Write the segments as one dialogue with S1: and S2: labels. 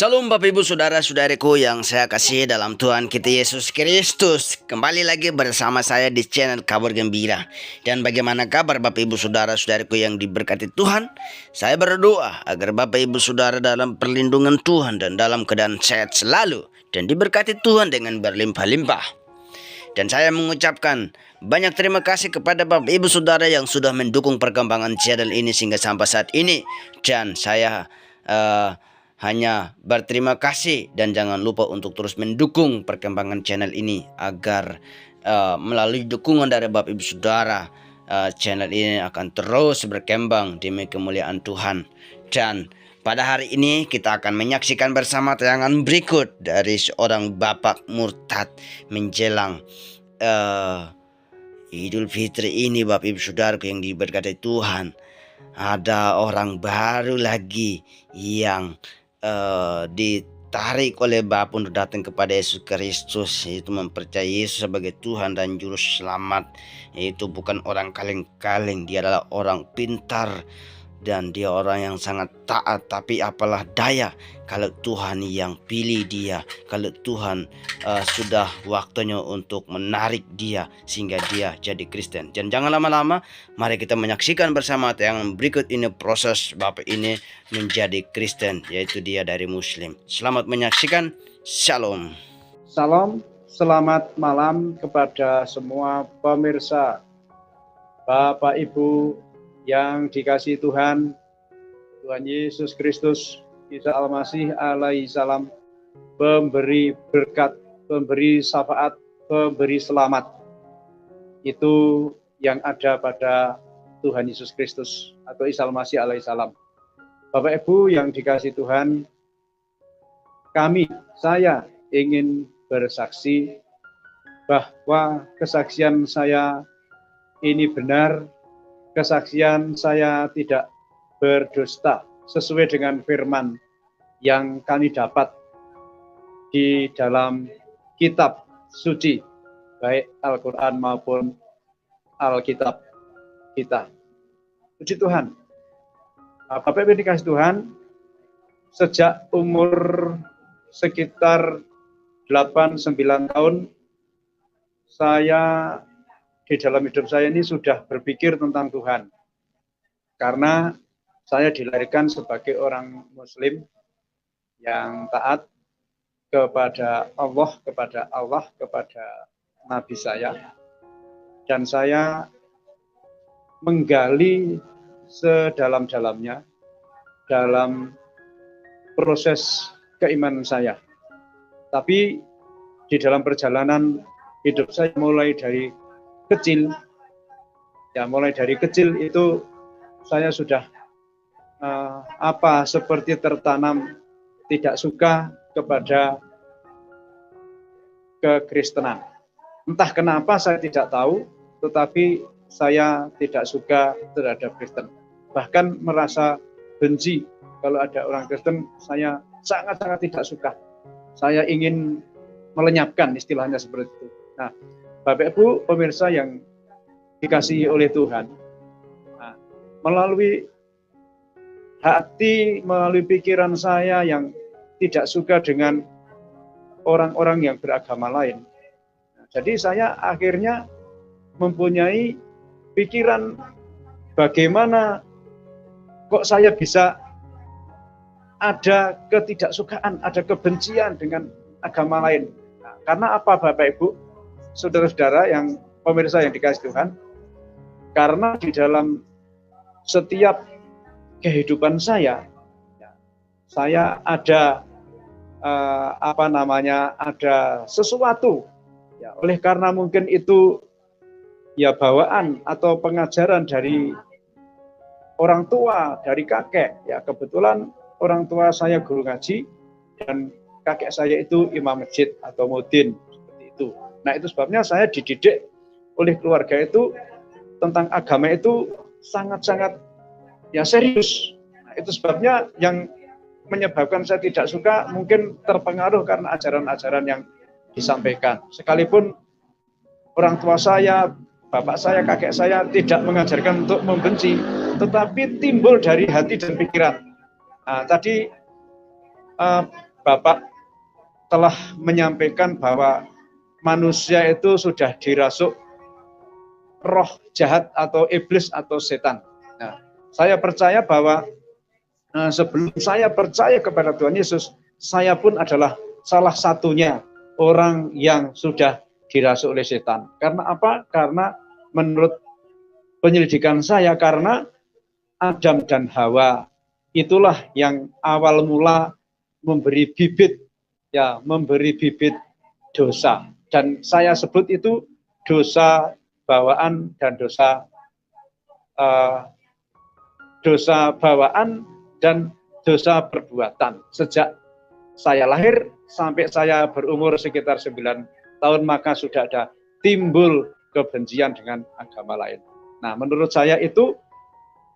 S1: Salam Bapak Ibu Saudara-saudariku yang saya kasih dalam Tuhan kita Yesus Kristus. Kembali lagi bersama saya di channel Kabar Gembira. Dan bagaimana kabar Bapak Ibu Saudara-saudariku yang diberkati Tuhan? Saya berdoa agar Bapak Ibu Saudara dalam perlindungan Tuhan dan dalam keadaan sehat selalu. Dan diberkati Tuhan dengan berlimpah-limpah. Dan saya mengucapkan banyak terima kasih kepada Bapak Ibu Saudara yang sudah mendukung perkembangan channel ini sehingga sampai saat ini. Dan saya hanya berterima kasih dan jangan lupa untuk terus mendukung perkembangan channel ini agar melalui dukungan dari Bapak Ibu Saudara channel ini akan terus berkembang demi kemuliaan Tuhan. Dan pada hari ini kita akan menyaksikan bersama tayangan berikut dari seorang bapak murtad menjelang Idul Fitri ini Bapak Ibu Saudara yang diberkati Tuhan. Ada orang baru lagi yang ditarik oleh Bapa untuk datang kepada Yesus Kristus, yaitu mempercayai Yesus sebagai Tuhan dan Juru Selamat. Yaitu bukan orang kaleng-kaleng, dia adalah orang pintar dan dia orang yang sangat taat. Tapi apalah daya kalau Tuhan yang pilih dia, kalau Tuhan sudah waktunya untuk menarik dia sehingga dia jadi Kristen. Dan jangan lama-lama, mari kita menyaksikan bersama tayangan berikut ini proses Bapak ini menjadi Kristen, yaitu dia dari Muslim. Selamat menyaksikan. Shalom.
S2: Salam, selamat malam kepada semua pemirsa, Bapak Ibu yang dikasihi Tuhan, Tuhan Yesus Kristus, Isa Al-Masih alaihi salam, pemberi berkat, pemberi syafaat, pemberi selamat. Itu yang ada pada Tuhan Yesus Kristus atau Isa Al-Masih alaihi salam. Bapak Ibu yang dikasihi Tuhan, saya ingin bersaksi bahwa kesaksian saya ini benar. Kesaksian saya tidak berdusta sesuai dengan firman yang kami dapat di dalam kitab suci, baik Al-Quran maupun Alkitab kita. Puji Tuhan. Bapak Ibu dikasih Tuhan, sejak umur sekitar 8-9 tahun, saya di dalam hidup saya ini sudah berpikir tentang Tuhan. Karena saya dilahirkan sebagai orang Muslim yang taat kepada Allah, kepada Nabi saya. Dan saya menggali sedalam-dalamnya dalam proses keimanan saya. Tapi di dalam perjalanan hidup saya mulai dari kecil itu saya sudah seperti tertanam tidak suka kepada kekristenan. Entah kenapa saya tidak tahu, tetapi saya tidak suka terhadap Kristen. Bahkan merasa benci kalau ada orang Kristen, saya sangat-sangat tidak suka. Saya ingin melenyapkan, istilahnya seperti itu. Nah, Bapak Ibu pemirsa yang dikasihi oleh Tuhan, melalui hati, melalui pikiran saya yang tidak suka dengan orang-orang yang beragama lain. Jadi saya akhirnya mempunyai pikiran bagaimana kok saya bisa ada ketidaksukaan, ada kebencian dengan agama lain. Karena apa Bapak Ibu? Saudara-saudara yang pemirsa yang dikasihi Tuhan, karena di dalam setiap kehidupan saya ada ada sesuatu ya, oleh karena mungkin itu ya bawaan atau pengajaran dari orang tua, dari kakek. Ya kebetulan orang tua saya guru ngaji dan kakek saya itu imam masjid atau mudin, seperti itu. Nah itu sebabnya saya dididik oleh keluarga itu tentang agama itu sangat-sangat ya serius. Nah, itu sebabnya yang menyebabkan saya tidak suka mungkin terpengaruh karena ajaran-ajaran yang disampaikan. Sekalipun orang tua saya, bapak saya, kakek saya tidak mengajarkan untuk membenci, tetapi timbul dari hati dan pikiran. Tadi Bapak telah menyampaikan bahwa manusia itu sudah dirasuk roh jahat atau iblis atau setan. Nah, saya percaya bahwa sebelum saya percaya kepada Tuhan Yesus, saya pun adalah salah satunya orang yang sudah dirasuk oleh setan. Karena apa? Karena menurut penyelidikan saya, karena Adam dan Hawa itulah yang awal mula memberi bibit dosa. Dan saya sebut itu dosa bawaan dan dosa bawaan dan dosa perbuatan. Sejak saya lahir sampai saya berumur sekitar 9 tahun, maka sudah ada timbul kebencian dengan agama lain. Nah, menurut saya itu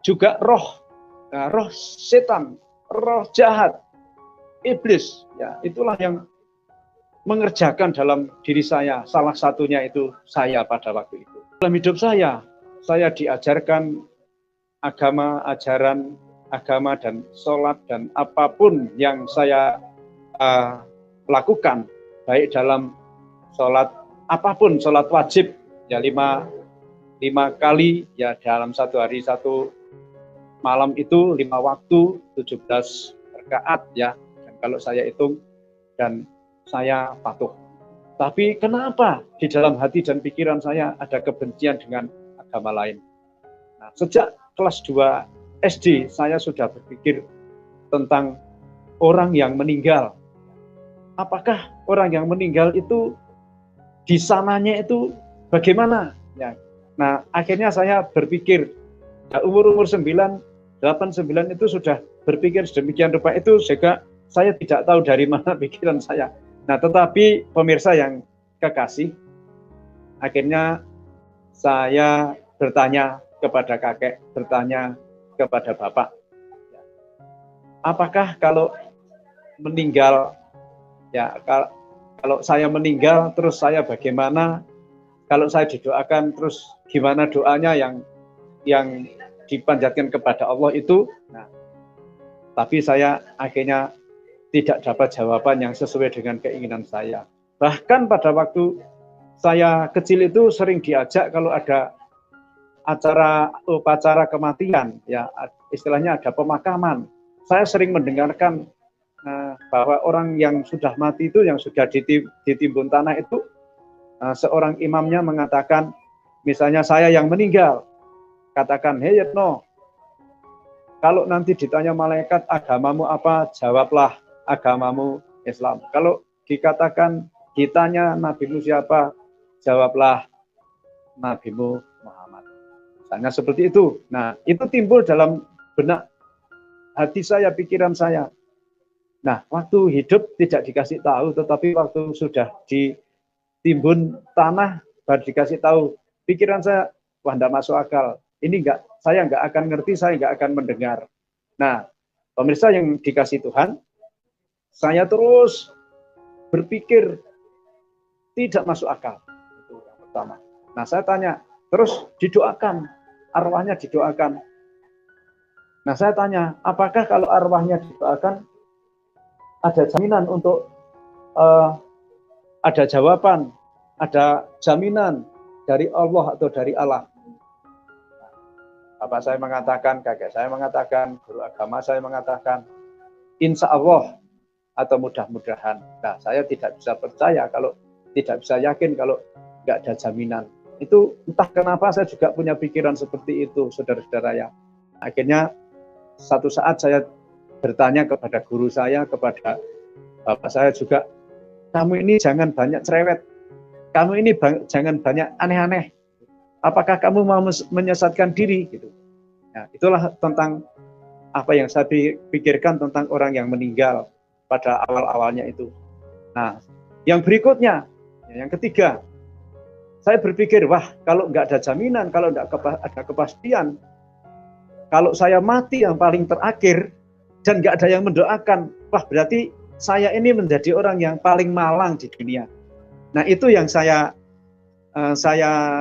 S2: juga roh setan, roh jahat, iblis, ya itulah yang mengerjakan dalam diri saya. Salah satunya itu saya pada waktu itu. Dalam hidup saya diajarkan ajaran agama dan sholat dan apapun yang saya lakukan, baik dalam sholat apapun, sholat wajib ya 5 kali ya dalam satu hari satu malam itu 5 waktu 17 rakaat ya, dan kalau saya hitung dan saya patuh. Tapi kenapa di dalam hati dan pikiran saya ada kebencian dengan agama lain? Nah, sejak kelas 2 SD saya sudah berpikir tentang orang yang meninggal. Apakah orang yang meninggal itu di sananya itu bagaimana? Ya. Nah, akhirnya saya berpikir umur 9, 8, 9 itu sudah berpikir sedemikian rupa itu, sehingga saya tidak tahu dari mana pikiran saya. Nah, tetapi pemirsa yang kekasih, akhirnya saya bertanya kepada kakek, bertanya kepada bapak, apakah kalau meninggal, ya kalau saya meninggal terus saya bagaimana? Kalau saya didoakan terus gimana doanya yang dipanjatkan kepada Allah itu? Nah, tapi saya akhirnya tidak dapat jawaban yang sesuai dengan keinginan saya. Bahkan pada waktu saya kecil itu sering diajak kalau ada upacara kematian, ya istilahnya ada pemakaman. Saya sering mendengarkan bahwa orang yang sudah mati itu, yang sudah ditimbun tanah itu, seorang imamnya mengatakan, misalnya saya yang meninggal, katakan, "Hei Yetno, kalau nanti ditanya malaikat agamamu apa, jawablah agamamu Islam. Kalau ditanya nabimu siapa, jawablah nabimu Muhammad." Misalnya seperti itu. Nah, itu timbul dalam benak hati saya, pikiran saya. Nah, waktu hidup tidak dikasih tahu, tetapi waktu sudah ditimbun tanah baru dikasih tahu. Pikiran saya, wah, tidak masuk akal. Ini saya nggak akan ngerti, saya nggak akan mendengar. Nah, pemirsa yang dikasih Tuhan, saya terus berpikir tidak masuk akal. Itu yang pertama. Nah, saya tanya, terus didoakan, arwahnya didoakan. Nah, saya tanya, apakah kalau arwahnya didoakan ada jaminan untuk ada jawaban, ada jaminan dari Allah atau dari Allah? Bapak saya mengatakan, kakek saya mengatakan, guru agama saya mengatakan, insya Allah atau mudah-mudahan. Nah, saya tidak bisa percaya kalau tidak bisa yakin kalau nggak ada jaminan. Itu entah kenapa saya juga punya pikiran seperti itu, saudara-saudara ya. Akhirnya satu saat saya bertanya kepada guru saya, kepada bapak saya juga, kamu ini jangan banyak cerewet, kamu ini jangan banyak aneh-aneh. Apakah kamu mau menyesatkan diri? Gitu. Nah, itulah tentang apa yang saya pikirkan tentang orang yang meninggal pada awal-awalnya itu. Nah, yang berikutnya, yang ketiga, saya berpikir, wah, kalau nggak ada jaminan, kalau nggak ada kepastian, kalau saya mati yang paling terakhir dan nggak ada yang mendoakan, wah, berarti saya ini menjadi orang yang paling malang di dunia. Nah, itu yang saya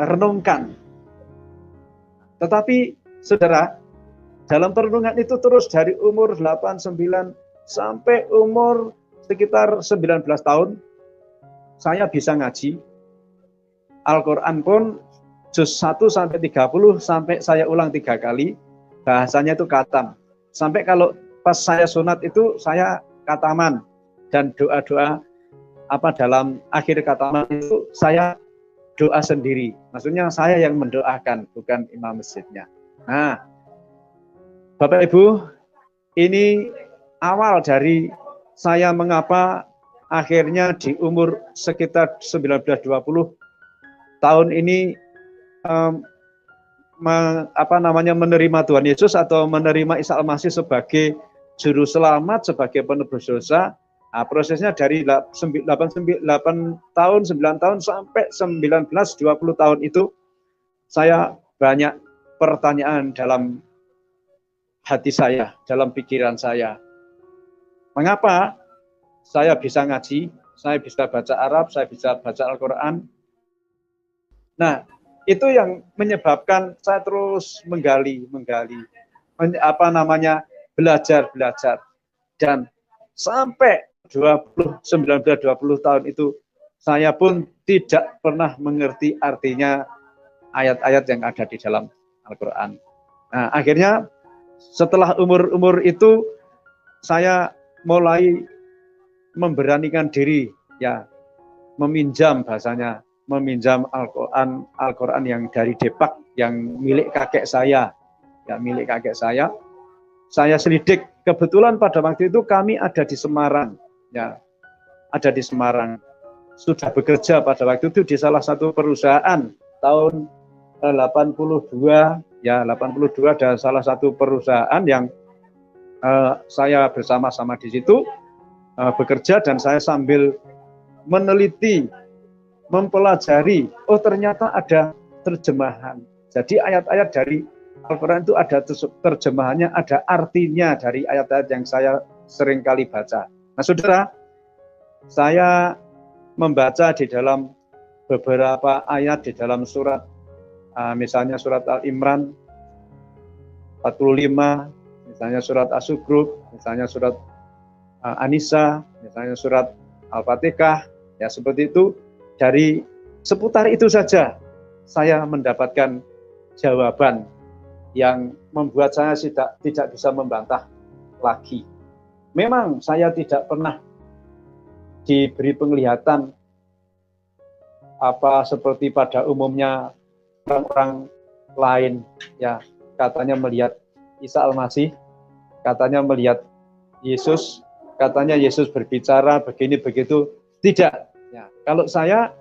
S2: renungkan. Tetapi, saudara, dalam perenungan itu terus dari umur 8, 9, sampai umur sekitar 19 tahun saya bisa ngaji. Al-Quran pun juz 1 sampai 30 sampai saya ulang 3 kali. Bahasanya itu katam. Sampai kalau pas saya sunat itu saya kataman. Dan doa-doa dalam akhir kataman itu saya doa sendiri. Maksudnya saya yang mendoakan, bukan imam masjidnya. Nah, Bapak Ibu, ini awal dari saya mengapa akhirnya di umur sekitar 19-20 tahun ini menerima Tuhan Yesus atau menerima Isa Al-Masih sebagai juru selamat, sebagai penebus dosa. Nah, prosesnya dari 8 tahun, 9 tahun sampai 19-20 tahun itu saya banyak pertanyaan dalam hati saya, dalam pikiran saya. Mengapa saya bisa ngaji, saya bisa baca Arab, saya bisa baca Al-Quran. Nah, itu yang menyebabkan saya terus menggali, belajar. Dan sampai 19-20 tahun itu, saya pun tidak pernah mengerti artinya ayat-ayat yang ada di dalam Al-Quran. Nah, akhirnya setelah umur itu, saya mulai memberanikan diri, ya, meminjam Al-Quran yang dari Depak, yang milik kakek saya, Saya selidik, kebetulan pada waktu itu kami ada di Semarang, sudah bekerja pada waktu itu di salah satu perusahaan tahun 82, ada salah satu perusahaan yang saya bersama-sama di situ bekerja, dan saya sambil meneliti, mempelajari, oh ternyata ada terjemahan. Jadi ayat-ayat dari Al-Quran itu ada terjemahannya, ada artinya dari ayat-ayat yang saya sering kali baca. Nah, saudara, saya membaca di dalam beberapa ayat di dalam surat, misalnya surat Al-Imran 45, misalnya surat As-Sugruf, misalnya surat An-Nisa, misalnya surat Al-Fatihah, ya seperti itu. Dari seputar itu saja saya mendapatkan jawaban yang membuat saya tidak bisa membantah lagi. Memang saya tidak pernah diberi penglihatan seperti pada umumnya orang-orang lain, ya, katanya melihat Isa Al-Masih, katanya melihat Yesus, katanya Yesus berbicara begini begitu. Tidak. Ya, kalau saya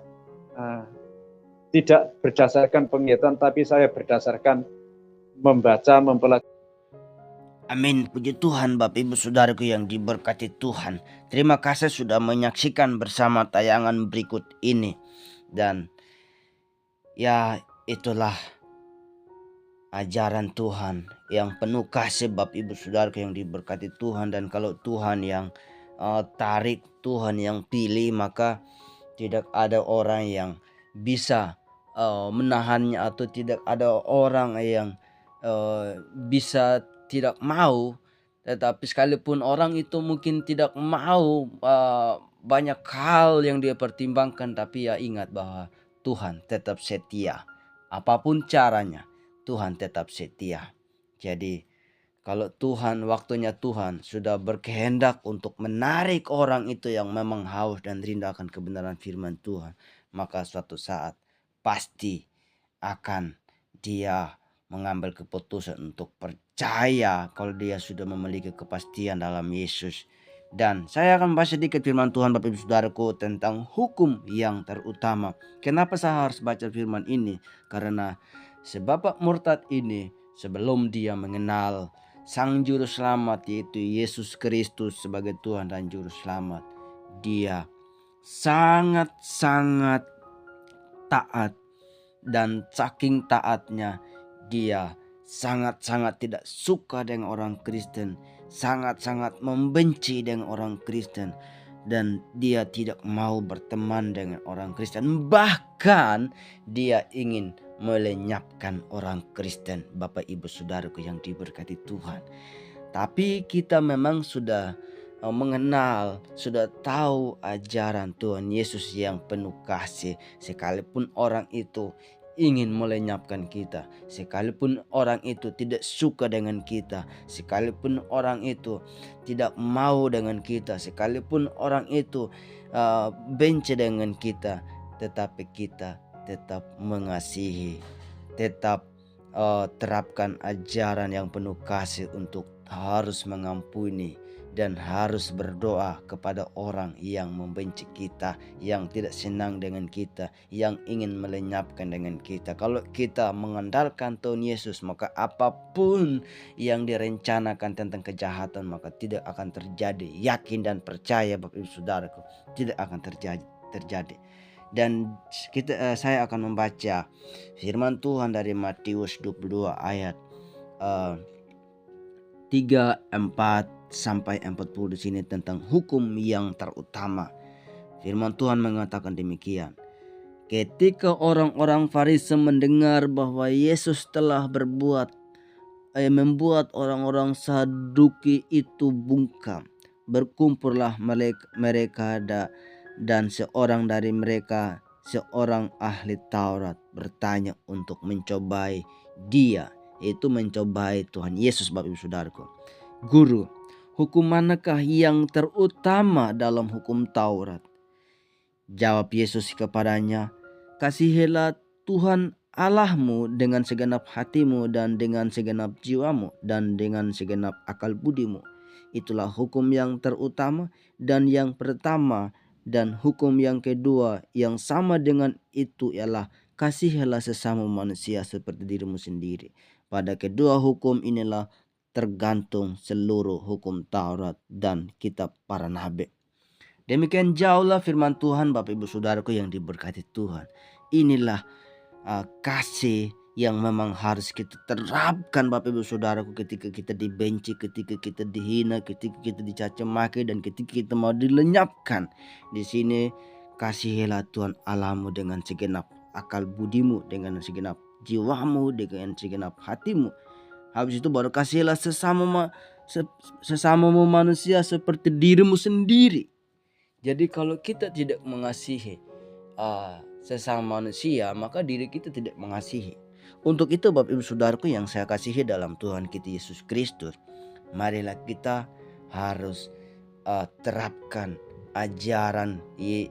S2: tidak berdasarkan penglihatan, tapi saya berdasarkan membaca, mempelajari.
S1: Amin. Puji Tuhan, Bapak Ibu Saudaraku yang diberkati Tuhan. Terima kasih sudah menyaksikan bersama tayangan berikut ini. Dan ya, itulah ajaran Tuhan yang penuh kasih, Bapak Ibu Saudaraku yang diberkati Tuhan. Dan kalau Tuhan yang tarik, Tuhan yang pilih, maka tidak ada orang yang bisa menahannya, atau tidak ada orang yang bisa tidak mau. Tetapi sekalipun orang itu mungkin tidak mau, banyak hal yang dia pertimbangkan, tapi ya ingat bahwa Tuhan tetap setia. Apapun caranya, Tuhan tetap setia. Jadi kalau waktunya Tuhan sudah berkehendak untuk menarik orang itu yang memang haus dan rindu akan kebenaran firman Tuhan, maka suatu saat pasti akan dia mengambil keputusan untuk percaya kalau dia sudah memiliki kepastian dalam Yesus. Dan saya akan bahas sedikit firman Tuhan, Bapak Ibu Saudaraku, tentang hukum yang terutama. Kenapa saya harus baca firman ini? Karena sebab murtad ini, sebelum dia mengenal Sang Juru Selamat, yaitu Yesus Kristus sebagai Tuhan dan Juru Selamat, dia sangat-sangat taat. Dan saking taatnya, dia sangat-sangat tidak suka dengan orang Kristen, sangat-sangat membenci dengan orang Kristen, dan dia tidak mau berteman dengan orang Kristen. Bahkan dia ingin melenyapkan orang Kristen, Bapak Ibu Saudaraku yang diberkati Tuhan. Tapi kita memang sudah mengenal, sudah tahu ajaran Tuhan Yesus yang penuh kasih, sekalipun orang itu ingin melenyapkan kita, sekalipun orang itu tidak suka dengan kita, sekalipun orang itu tidak mau dengan kita, sekalipun orang itu benci dengan kita, tetapi kita tetap mengasihi, tetap terapkan ajaran yang penuh kasih untuk harus mengampuni dan harus berdoa kepada orang yang membenci kita, yang tidak senang dengan kita, yang ingin melenyapkan dengan kita. Kalau kita mengandalkan Tuhan Yesus, maka apapun yang direncanakan tentang kejahatan maka tidak akan terjadi. Yakin dan percaya Bapak Ibu Saudaraku, tidak akan terjadi. Dan saya akan membaca firman Tuhan dari Matius 22 ayat 3, 4 sampai 40 di sini tentang hukum yang terutama. Firman Tuhan mengatakan demikian. Ketika orang-orang Farisi mendengar bahwa Yesus telah membuat orang-orang Saduki itu bungkam, berkumpullah mereka dan seorang dari mereka, seorang ahli Taurat, bertanya untuk mencobai dia, yaitu mencobai Tuhan Yesus. Bapak Ibu Saudaraku, Guru, hukum manakah yang terutama dalam hukum Taurat? Jawab Yesus kepadanya, kasihilah Tuhan Allahmu dengan segenap hatimu dan dengan segenap jiwamu dan dengan segenap akal budimu. Itulah hukum yang terutama dan yang pertama. Dan hukum yang kedua yang sama dengan itu ialah kasihilah sesama manusia seperti dirimu sendiri. Pada kedua hukum inilah tergantung seluruh hukum Taurat dan kitab para nabi. Demikian jauhlah firman Tuhan, Bapak Ibu Saudaraku yang diberkati Tuhan. Inilah kasih yang memang harus kita terapkan, Bapak Ibu Saudaraku, ketika kita dibenci, ketika kita dihina, ketika kita dicaci maki, dan ketika kita mau dilenyapkan. Di sini kasihilah Tuhan Allahmu dengan segenap akal budimu, dengan segenap jiwamu, dengan segenap hatimu. Habis itu baru kasihilah sesamamu manusia seperti dirimu sendiri. Jadi kalau kita tidak mengasihi sesama manusia, maka diri kita tidak mengasihi. Untuk itu Bapak Ibu Saudaraku yang saya kasihi dalam Tuhan kita Yesus Kristus, marilah kita harus terapkan ajaran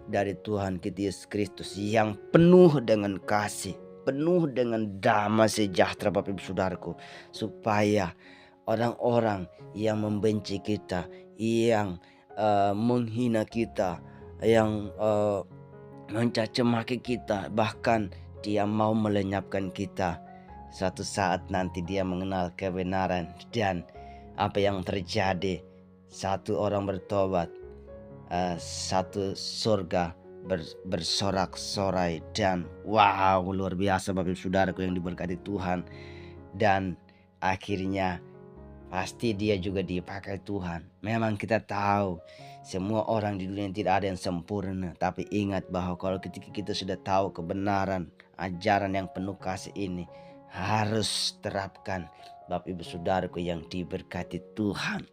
S1: dari Tuhan kita Yesus Kristus yang penuh dengan kasih, penuh dengan damai sejahtera, Bapak Ibu Saudaraku, supaya orang-orang yang membenci kita, yang menghina kita, yang mencaci maki kita, bahkan dia mau melenyapkan kita, suatu saat nanti dia mengenal kebenaran dan apa yang terjadi, satu orang bertobat, satu surga bersorak-sorai, dan wow, luar biasa Bapak Ibu Saudaraku yang diberkati Tuhan. Dan akhirnya pasti dia juga dipakai Tuhan. Memang kita tahu semua orang di dunia tidak ada yang sempurna, tapi ingat bahwa kalau ketika kita sudah tahu kebenaran, ajaran yang penuh kasih ini, harus terapkan, Bapak Ibu Saudaraku yang diberkati Tuhan.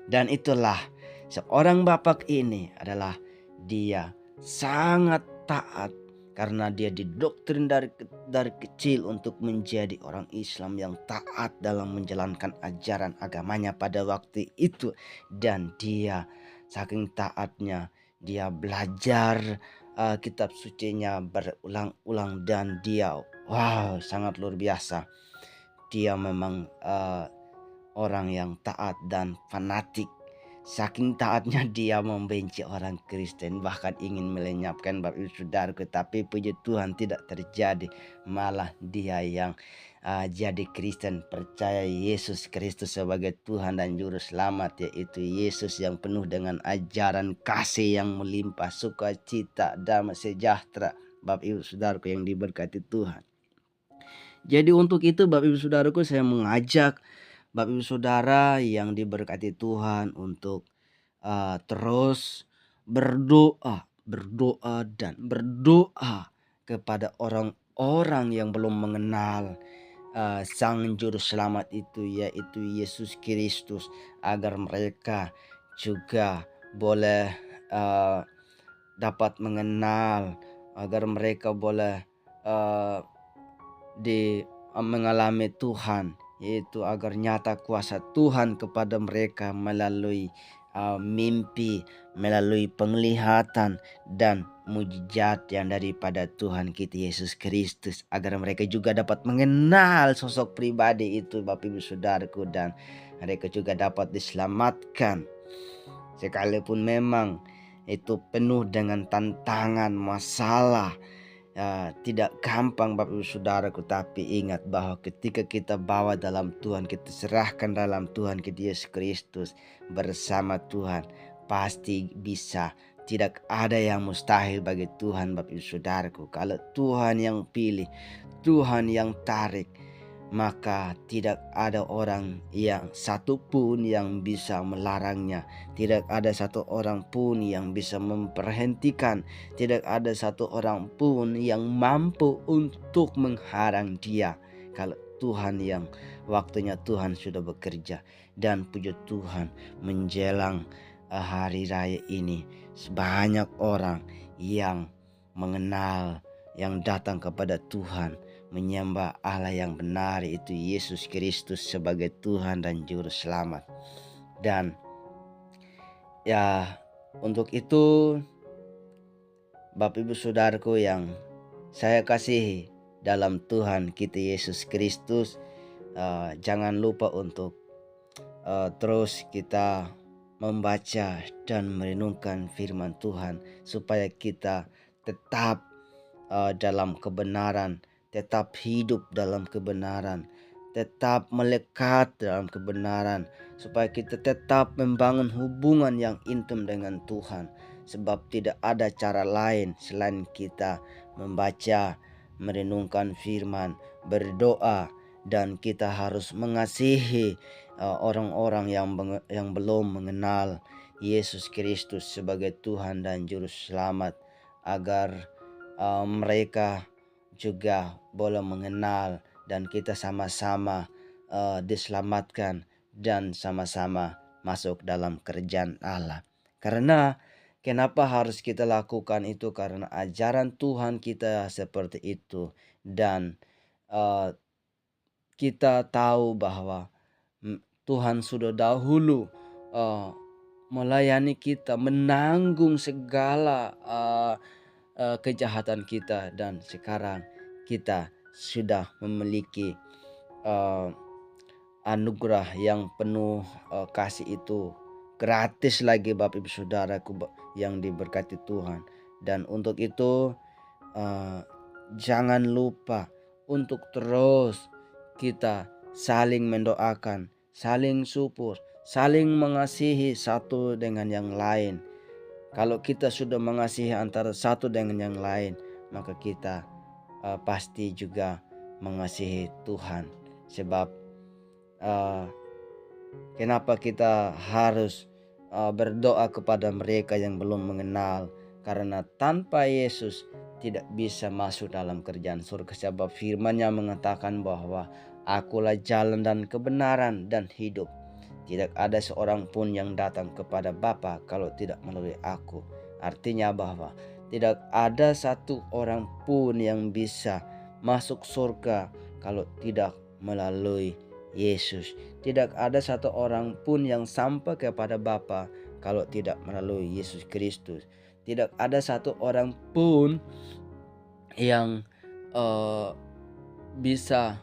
S1: Dan itulah seorang bapak ini adalah dia sangat taat, karena dia didoktrin dari kecil untuk menjadi orang Islam yang taat dalam menjalankan ajaran agamanya pada waktu itu. Dan dia saking taatnya, dia belajar kitab sucinya berulang-ulang, dan dia sangat luar biasa. Dia memang orang yang taat dan fanatik. Saking taatnya dia membenci orang Kristen, bahkan ingin melenyapkan Bapak Ibu Saudaraku. Tapi puji Tuhan tidak terjadi, malah dia yang jadi Kristen, percaya Yesus Kristus sebagai Tuhan dan Juru Selamat, yaitu Yesus yang penuh dengan ajaran kasih yang melimpah, sukacita, damai sejahtera, Bapak Ibu Saudaraku yang diberkati Tuhan. Jadi untuk itu Bapak Ibu Saudaraku, saya mengajak Bapak Ibu Saudara yang diberkati Tuhan untuk terus berdoa dan berdoa kepada orang-orang yang belum mengenal Sang Juru Selamat itu, yaitu Yesus Kristus, agar mereka juga boleh uh, dapat mengenal, agar mereka boleh uh, mengalami Tuhan, yaitu agar nyata kuasa Tuhan kepada mereka melalui mimpi, melalui penglihatan dan mujizat yang daripada Tuhan kita Yesus Kristus, agar mereka juga dapat mengenal sosok pribadi itu Bapak Ibu Saudaraku, dan mereka juga dapat diselamatkan. Sekalipun memang itu penuh dengan tantangan, masalah, tidak gampang Bapak Ibu Saudaraku, tapi ingat bahwa ketika kita bawa dalam Tuhan, kita serahkan dalam Tuhan kita Yesus Kristus, bersama Tuhan pasti bisa. Tidak ada yang mustahil bagi Tuhan Bapak Ibu Saudaraku. Kalau Tuhan yang pilih, Tuhan yang tarik, maka tidak ada orang yang satupun yang bisa melarangnya. Tidak ada satu orang pun yang bisa memperhentikan. Tidak ada satu orang pun yang mampu untuk mengharang dia. Kalau Tuhan yang waktunya Tuhan sudah bekerja. Dan puji Tuhan, menjelang hari raya ini, banyak orang yang mengenal, yang datang kepada Tuhan, menyembah Allah yang benar, itu Yesus Kristus sebagai Tuhan dan Juru Selamat. Dan ya, untuk itu Bapak Ibu Saudaraku yang saya kasihi dalam Tuhan kita Yesus Kristus, jangan lupa untuk terus kita membaca dan merenungkan firman Tuhan, supaya kita tetap dalam kebenaran, tetap hidup dalam kebenaran, tetap melekat dalam kebenaran, supaya kita tetap membangun hubungan yang intim dengan Tuhan. Sebab tidak ada cara lain selain kita membaca, merenungkan firman, berdoa, dan kita harus mengasihi orang-orang yang belum mengenal Yesus Kristus sebagai Tuhan dan Juru Selamat, agar mereka juga boleh mengenal, dan kita sama-sama diselamatkan dan sama-sama masuk dalam kerjaan Allah. Karena kenapa harus kita lakukan itu? Karena ajaran Tuhan kita seperti itu, dan kita tahu bahwa Tuhan sudah dahulu melayani kita, menanggung segala kejahatan kita, dan sekarang kita sudah memiliki anugerah yang penuh kasih itu, gratis lagi Bapak Ibu Saudaraku yang diberkati Tuhan. Dan untuk itu jangan lupa untuk terus kita saling mendoakan, saling support, saling mengasihi satu dengan yang lain. Kalau kita sudah mengasihi antara satu dengan yang lain, maka kita pasti juga mengasihi Tuhan. Sebab kenapa kita harus berdoa kepada mereka yang belum mengenal? Karena tanpa Yesus tidak bisa masuk dalam kerjaan surga. Sebab firman-Nya mengatakan bahwa Akulah jalan dan kebenaran dan hidup. Tidak ada seorang pun yang datang kepada Bapa kalau tidak melalui aku. Artinya bahwa tidak ada satu orang pun yang bisa masuk surga kalau tidak melalui Yesus. Tidak ada satu orang pun yang sampai kepada Bapa kalau tidak melalui Yesus Kristus. Tidak ada satu orang pun yang bisa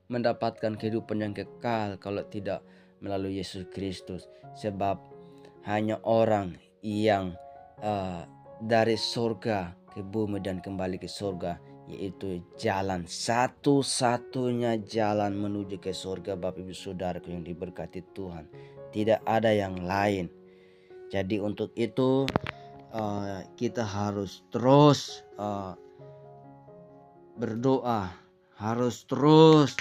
S1: mendapatkan kehidupan yang kekal kalau tidak melalui Yesus Kristus. Sebab hanya orang yang dari surga ke bumi dan kembali ke surga, yaitu jalan, satu-satunya jalan menuju ke surga Bapak Ibu Saudaraku yang diberkati Tuhan. Tidak ada yang lain. Jadi untuk itu kita harus terus berdoa, harus terus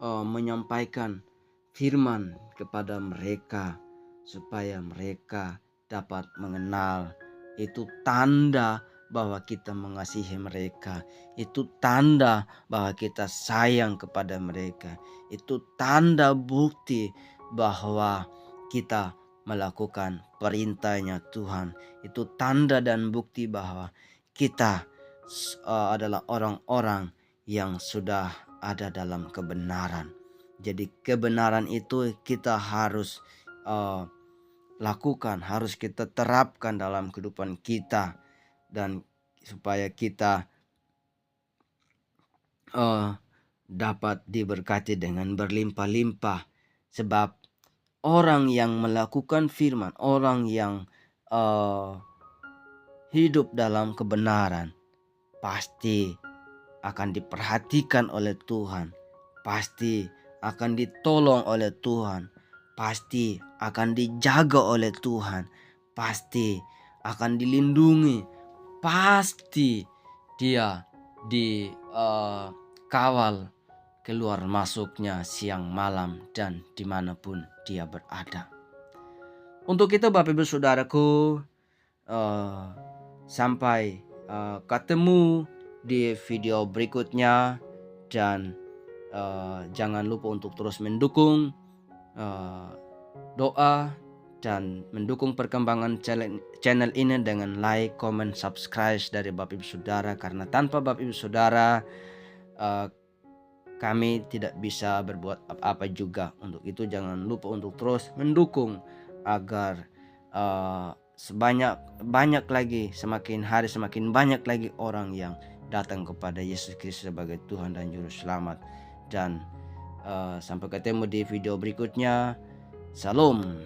S1: menyampaikan firman kepada mereka supaya mereka dapat mengenal. Itu tanda bahwa kita mengasihi mereka. Itu tanda bahwa kita sayang kepada mereka. Itu tanda bukti bahwa kita melakukan perintahnya Tuhan. Itu tanda dan bukti bahwa kita adalah orang-orang yang sudah ada dalam kebenaran. Jadi kebenaran itu kita harus lakukan, harus kita terapkan dalam kehidupan kita, dan supaya kita dapat diberkati dengan berlimpah-limpah. Sebab orang yang melakukan firman, orang yang hidup dalam kebenaran, pasti akan diperhatikan oleh Tuhan, pasti akan ditolong oleh Tuhan, pasti akan dijaga oleh Tuhan, pasti akan dilindungi, pasti dia dikawal keluar masuknya siang malam dan dimanapun dia berada. Untuk itu Bapak Ibu Saudaraku, sampai ketemu di video berikutnya, dan jangan lupa untuk terus mendukung doa dan mendukung perkembangan channel ini dengan like, comment, subscribe dari Bapak Ibu Saudara, karena tanpa Bapak Ibu Saudara kami tidak bisa berbuat apa-apa juga. Untuk itu jangan lupa untuk terus mendukung agar banyak lagi, semakin hari semakin banyak lagi orang yang datang kepada Yesus Kristus sebagai Tuhan dan Juru Selamat. Dan sampai ketemu di video berikutnya. Salam.